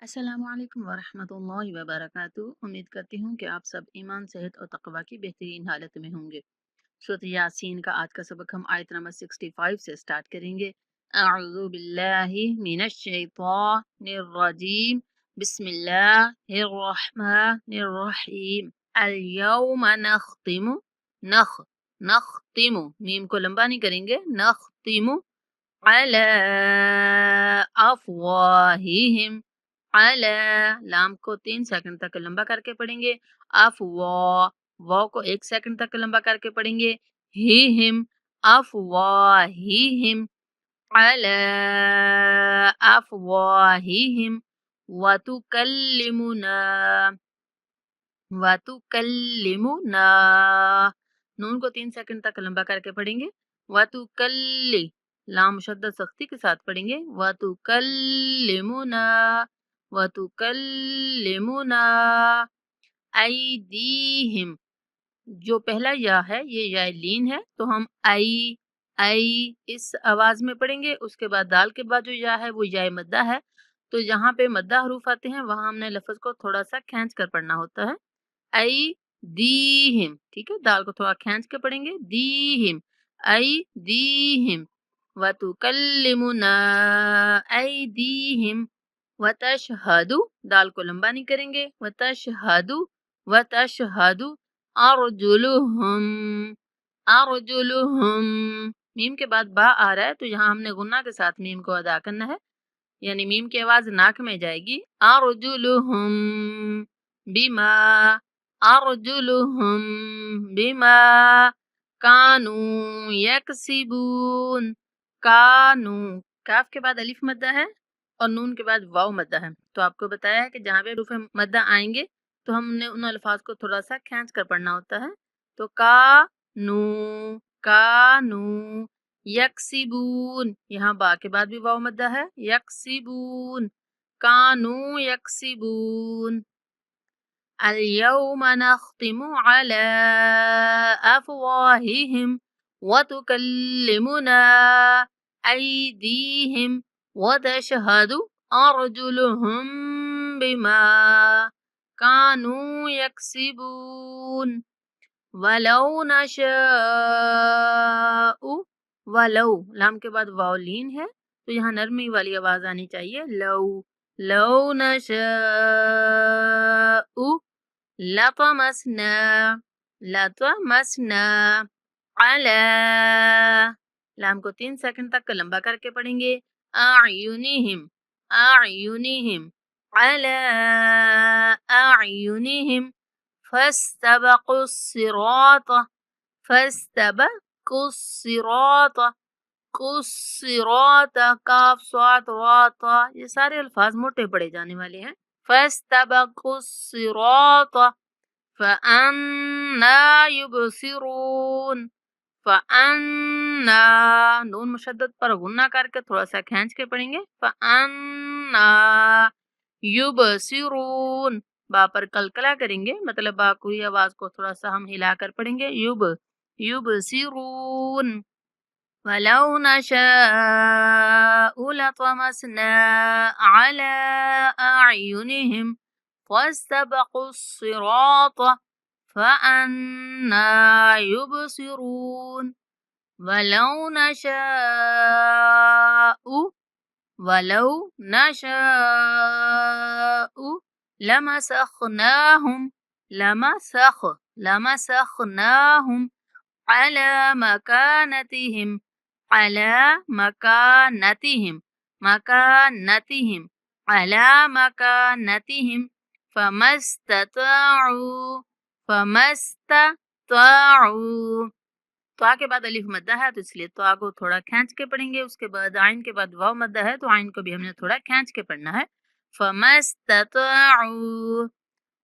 अस्सलामुअलैकुम वरहमतुल्लाहि वबरकातुहू। उम्मीद करती हूँ कि आप सब ईमान, सेहत और तकवा की बेहतरीन हालत में होंगे। सूरत यासीन का आज का सबक हम आयत नंबर 65 से स्टार्ट करेंगे। अऊज़ु बिल्लाहि मिनश शैतानिर रजीम। बिस्मिल्लाहिर रहमानिर रहीम। अल यौमा नख्तिमु। नख नख्तिमु, मीम को लंबा नहीं करेंगे। नख्तिमु अला अफ़वाहिहिम। अला, लाम को 3 सेकंड तक लंबा करके पढ़ेंगे। वाव को 1 सेकंड तक लंबा करके पढ़ेंगे। हिम, अफ़वाहिहिम। अला अफ़वाहिहिम। वतुकल्लिमुना। वतुकल्लिमुना, नून को 3 सेकंड तक लंबा करके पढ़ेंगे। वतुकल्ली, लाम मुशद्दद सख्ती के साथ पढ़ेंगे। वतुकल्लिमुना। वतुकल्लिमुना ऐदीहिम। जो पहला या है ये या लीन है, तो हम आई इस आवाज में पढ़ेंगे। उसके बाद दाल के बाद जो या है वो या मद्दा है, तो जहाँ पे मद्दा हरूफ आते हैं वहां हमने लफ्ज को थोड़ा सा खींच कर पढ़ना होता है। आई दीहिम, ठीक है, दाल को थोड़ा खींच के पढ़ेंगे। दीहिम, आई दीहिम। वतुकल्लिमुना ऐदीहिम। वतशहदु, दाल को लंबा नहीं करेंगे। वतशहदु, वतशहदु अर्जुलुहुम। अर्जुलुहुम, मीम के बाद बा आ रहा है, तो यहाँ हमने गुन्ना के साथ मीम को अदा करना है, यानी मीम की आवाज नाक में जाएगी। अर्जुलुहुम बिमा। अर्जुलुहुम बिमा कानू यकसिबून। कानू, काफ के बाद अलिफ मद्दा है और नून के बाद वाव मद्दा है। तो आपको बताया है कि जहाँ पे रूफे मद्दा आएंगे तो हमने उन अल्फाज को थोड़ा सा खींच कर पढ़ना होता है। तो कानू, कानू यकसिबून, यहाँ बा के बाद भी वाव मद्दा है। यकसिबून, कानू यकसिबून। اليوم نختم على أفواههم وتكلمنا أيديهم وتشهد أرجلهم بما كانوا يكسبون ولو نشاء। वलौ, लाम के बाद वाउलीन है, तो यहाँ नरमी वाली आवाज आनी चाहिए। लौ, लौ नशाउ लतमसना। लतमसना अला, लाम को 3 सेकंड तक लंबा करके पढ़ेंगे। आयुनिहिम, आयुनिहिम अला आयुनिहिम। फस्तबकुस सिरात। फस्तबकुस सिरात। कुस्सिरात, काफ स्वात वाता, ये सारे अल्फाज मोटे पढ़े जाने वाले हैं। फस्तबकुस सिरात फअन्ना युबसिरून। फअन्ना, नून मुशद्दद पर गुन्ना करके थोड़ा सा खींच के पढ़ेंगे। फअन्ना युबसिरून, बा पर कलकला करेंगे, मतलब बा की आवाज को थोड़ा सा हम हिलाकर पढ़ेंगे। युबसिरून। ولو نشاء لطمسنا على أعينهم فاستبقوا الصراط فأنا يبصرون ولو نشاء ولو نشاء لمسخناهم لمسخناهم على مكانتهم على مكانتهم مكانتهم على مكانتهم فما استطاعوا तो के बाद अलिफ मद्दा है, तो इसलिए तो को थोड़ा खींच के पढ़ेंगे। उसके बाद आइन के बाद वाव मद्दा है, तो आइन को भी हमने थोड़ा खींच के पढ़ना है। फमस्तताउ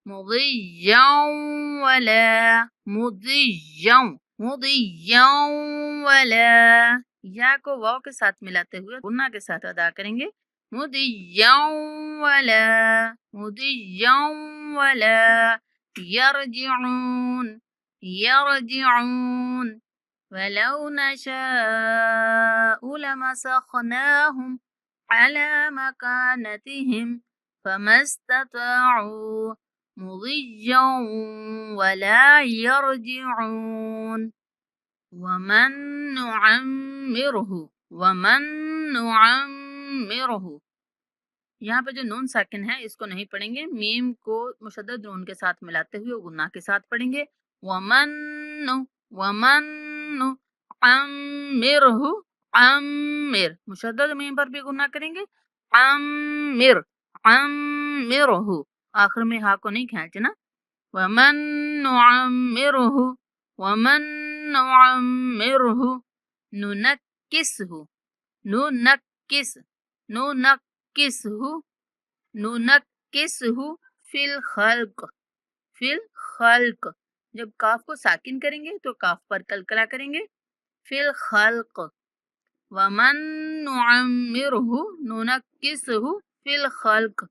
मुदिय्यन वला मुदिय्यन मुदिय्यन वला, या को वाव के साथ मिलाते हुए गुन्ना के साथ अदा करेंगे। मुदिय्यन वला मुदिय्यन वला यरजिऊन यरजिऊन वलौ नशाअ लमसखनाहुम अला मकानतिहिम فما استطاعوا مضيا ولا يرجعون ومن نعمره यहाँ पे जो नून साकिन है इसको नहीं पढ़ेंगे, मीम को मुशद्दद नून के साथ मिलाते हुए गुन्ना के साथ पढ़ेंगे। वमन्नु वमन्नु अम्मिरहु अम्मिर, मुशद्दद मीम पर भी गुन्ना करेंगे। अम्मिर अम्मिरहु, आखिर में हा को नहीं खींचना। वमन्नु अम्मिरहु वमन्नु अम्मिरहु नुनक्किसहु नुनक्किस नुनक्किसहु नुनक्किसहु फिल खल्क। जब काफ को साकिन करेंगे तो काफ पर कलकला करेंगे। फिल खल्क वमन नुअम्मिरहु नुनक्किसहु फिल खल्क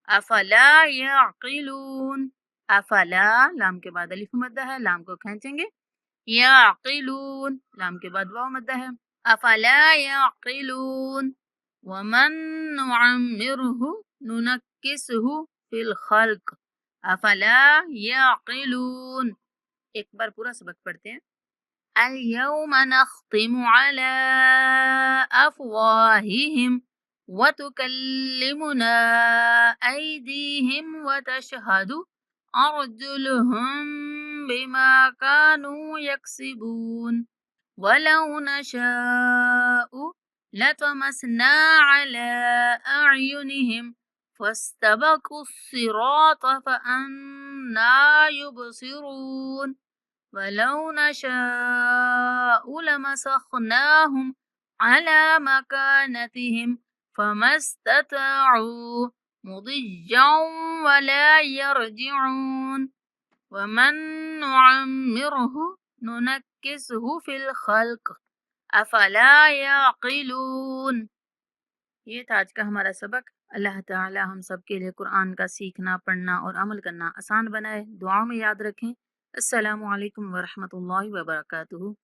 अफला याक़िलून। अफला, लाम के बाद अलिफ मद्दा है, लाम को खींचेंगे। याक़िलून, लाम के बाद वाव मद्दा है। अफला याक़िलून वमन नुअम्मिरहु नुनक्किसहु फिल खल्क अफला याक़िलून। एक बार पूरा सबक पढ़ते हैं। اليوم نختم على أفواههم وتكلمنا أيديهم وتشهد أرجلهم بما كانوا يكسبون ولو نشاء لطمسنا على أعينهم فاستبقوا الصراط فأنى يبصرون ولو نشاء لمسخناهم على مكانتهم فما استطاعوا مضيا ولا يرجعون ومن نعمره ننكسه في الخلق अफला याक़िलून। ये था आज का हमारा सबक। अल्लाह ताला हम सब के लिए कुरान का सीखना, पढ़ना और अमल करना आसान बनाए। दुआओं में याद रखें। अस्सलामु अलैकुम वरहमतुल्लाहि वबरकातुहू।